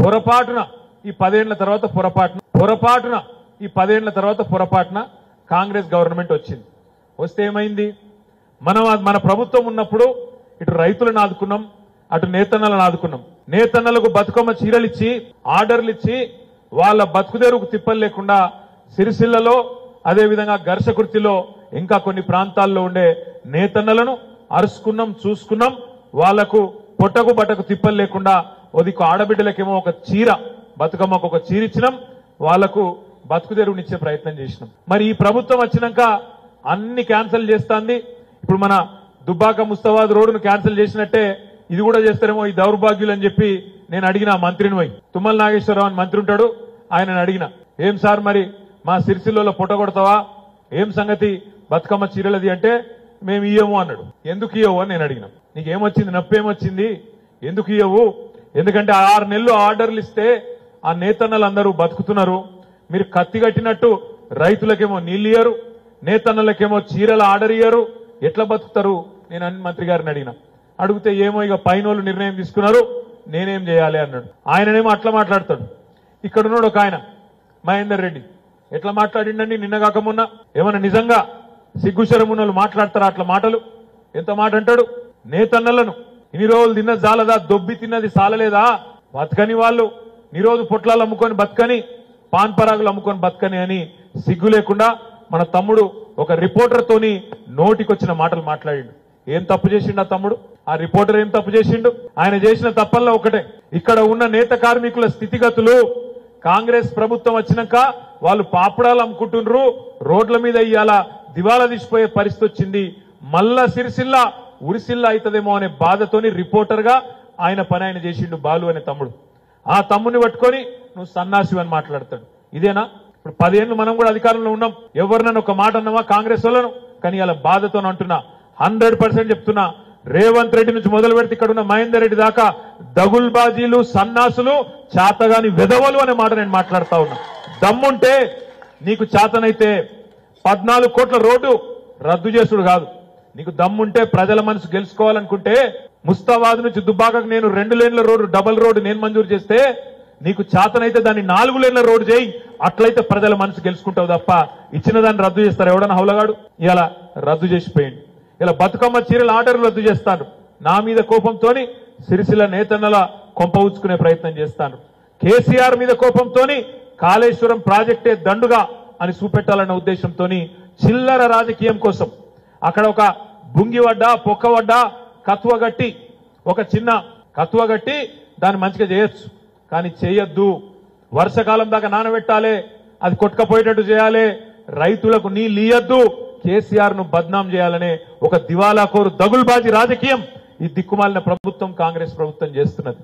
పొరపాటున ఈ 10 ఏళ్ల తర్వాత పొరపాటున కాంగ్రెస్ గవర్నమెంట్ వచ్చింది. వస్తే ఏమైంది? మన ప్రభుత్వం ఉన్నప్పుడు ఇటు రైతులను ఆదుకున్నాం, అటు నేతన్నలను ఆదుకున్నాం. నేతన్నలకు బతుకమ్మ చీరలిచ్చి ఆర్డర్లు ఇచ్చి వాళ్ళ బతుకుదేరుకు తిప్పలు లేకుండా సిరిసిల్లలో అదేవిధంగా ఘర్షకుర్తిలో ఇంకా కొన్ని ప్రాంతాల్లో ఉండే నేతన్నలను అరుచుకున్నాం, చూసుకున్నాం. వాళ్లకు పొట్టకు బట్టకు తిప్పలు లేకుండా ఒదికు ఆడబిడ్డలకేమో ఒక చీర, బతుకమ్మకు ఒక చీర ఇచ్చినాం, వాళ్లకు బతుకుదేరునిచ్చే ప్రయత్నం చేసినాం. మరి ఈ ప్రభుత్వం వచ్చినాక అన్ని క్యాన్సిల్ చేస్తాంది. ఇప్పుడు మన దుబ్బాక ముస్తాబాద్ రోడ్డును క్యాన్సిల్ చేసినట్టే ఇది కూడా చేస్తారేమో ఈ దౌర్భాగ్యులు అని చెప్పి నేను అడిగిన మంత్రిని పోయి. తుమ్మల నాగేశ్వరరావు అని మంత్రి ఉంటాడు, ఆయనను అడిగిన, ఏం సార్ మరి మా సిరిసిల్లలో పొట్ట కొడతావా, ఏం సంగతి బతుకమ్మ చీరలది అంటే మేము ఇయ్యము అన్నాడు. ఎందుకు ఇయ్యవు అని నేను అడిగిన. నీకేమొచ్చింది, నొప్పేమొచ్చింది, ఎందుకు ఇయ్యవు? ఎందుకంటే 6 నెలలు ఆర్డర్లు ఇస్తే ఆ నేతన్నలందరూ బతుకుతున్నారు. మీరు కత్తి కట్టినట్టు రైతులకేమో నీళ్ళు ఇయ్యరు, నేతన్నలకేమో చీరల ఆర్డర్ ఇయ్యరు, ఎట్లా బతుకుతారు? నేను మంత్రి గారిని అడిగిన. అడిగితే ఏమో ఇక పైనోళ్ళు నిర్ణయం తీసుకున్నారు, నేనేం చేయాలి అన్నాడు. ఆయననేమో అట్లా మాట్లాడతాడు. ఇక్కడున్నాడు ఒక ఆయన మహేందర్ రెడ్డి, ఎట్లా మాట్లాడిండండి నిన్నగాక మొన్న. ఏమన్నా నిజంగా సిగ్గుశరమున్న వాళ్ళు మాట్లాడతారా అట్లా మాటలు? ఎంత మాట అంటాడు? నేతన్నలను ఇన్ని రోజులు తిన్న జాలదా, దొబ్బి తిన్నది సాలలేదా, బతకని వాళ్ళు నిరోజు పొట్లాలు అమ్ముకొని బతకని, పాన్ పరాగులు అమ్ముకొని బతకని అని సిగ్గు లేకుండా మన తమ్ముడు ఒక రిపోర్టర్ తోని నోటికొచ్చిన మాటలు మాట్లాడిండు. ఏం తప్పు చేసిండు ఆ తమ్ముడు? ఆ రిపోర్టర్ ఏం తప్పు చేసిండు? ఆయన చేసిన తప్పల్లో ఒకటే, ఇక్కడ ఉన్న నేత కార్మికుల స్థితిగతులు కాంగ్రెస్ ప్రభుత్వం వచ్చినాక వాళ్ళు పాపడాలు అమ్ముకుంటున్నారు, రోడ్ల మీద ఇయ్యాల దివాలా తీసిపోయే పరిస్థితి వచ్చింది. మళ్ళా సిరిసిల్ల ఉరిసిల్ల అవుతుందేమో అనే బాధతోని రిపోర్టర్ గా ఆయన పని ఆయన చేసిండు బాలు అనే తమ్ముడు. ఆ తమ్ముడిని పట్టుకొని నువ్వు సన్నాసి అని మాట్లాడతాడు. ఇదేనా? ఇప్పుడు 10 ఏళ్ళు మనం కూడా అధికారంలో ఉన్నాం, ఎవరినైనా ఒక మాట అన్నావా కాంగ్రెస్ వాళ్ళను? కానీ అలా బాధతో అంటున్నా, 100% చెప్తున్నా, రేవంత్ రెడ్డి నుంచి మొదలు పెడితే ఇక్కడ ఉన్న మహేందర్ రెడ్డి దాకా దగుల్బాజీలు, సన్నాసులు, చాతగాని వెధవలు అనే మాట నేను మాట్లాడుతా ఉన్నా. దమ్ముంటే నీకు చాతనైతే 14 కోట్ల రోడ్డు రద్దు చేసుడు కాదు, నీకు దమ్ముంటే ప్రజల మనసు గెలుచుకోవాలనుకుంటే ముస్తాబాద్ నుంచి దుబ్బాకకు నేను 2 లేన్ల రోడ్డు, డబల్ రోడ్డు నేను మంజూరు చేస్తే నీకు చాతనైతే దాన్ని 4 లేన్ల రోడ్డు చేయి, అట్లయితే ప్రజల మనసు గెలుచుకుంటావు తప్ప ఇచ్చిన దాన్ని రద్దు చేస్తారు ఎవడన్నా హౌలగాడు? ఇలా రద్దు చేసిపోయింది. ఇలా బతుకమ్మ చీరల ఆర్డర్లు రద్దు చేస్తాను. నా మీద కోపంతోని సిరిసిల్ల నేతన్నల కొంప ఉచ్చుకునే ప్రయత్నం చేస్తాను. కేసీఆర్ మీద కోపంతోని కాళేశ్వరం ప్రాజెక్టే దండుగా అని చూపెట్టాలన్న ఉద్దేశంతో చిల్లర రాజకీయం కోసం అక్కడ ఒక బుంగివడ్డా, పొక్కవడ్డా, కత్వగట్టి, ఒక చిన్న కత్వగట్టి దాన్ని మంచిగా చేయొచ్చు, కానీ చేయొద్దు. వర్షకాలం దాకా నానబెట్టాలి, అది కొట్టుకపోయేటట్టు చేయాలి, రైతులకు నీళ్ళు ఇయ్యద్దు, కేసీఆర్ ను బద్నాం చేయాలనే ఒక దివాలాకోరు దగుల్బాజీ రాజకీయం ఈ దిక్కుమాలిన ప్రభుత్వం కాంగ్రెస్ ప్రభుత్వం చేస్తున్నది.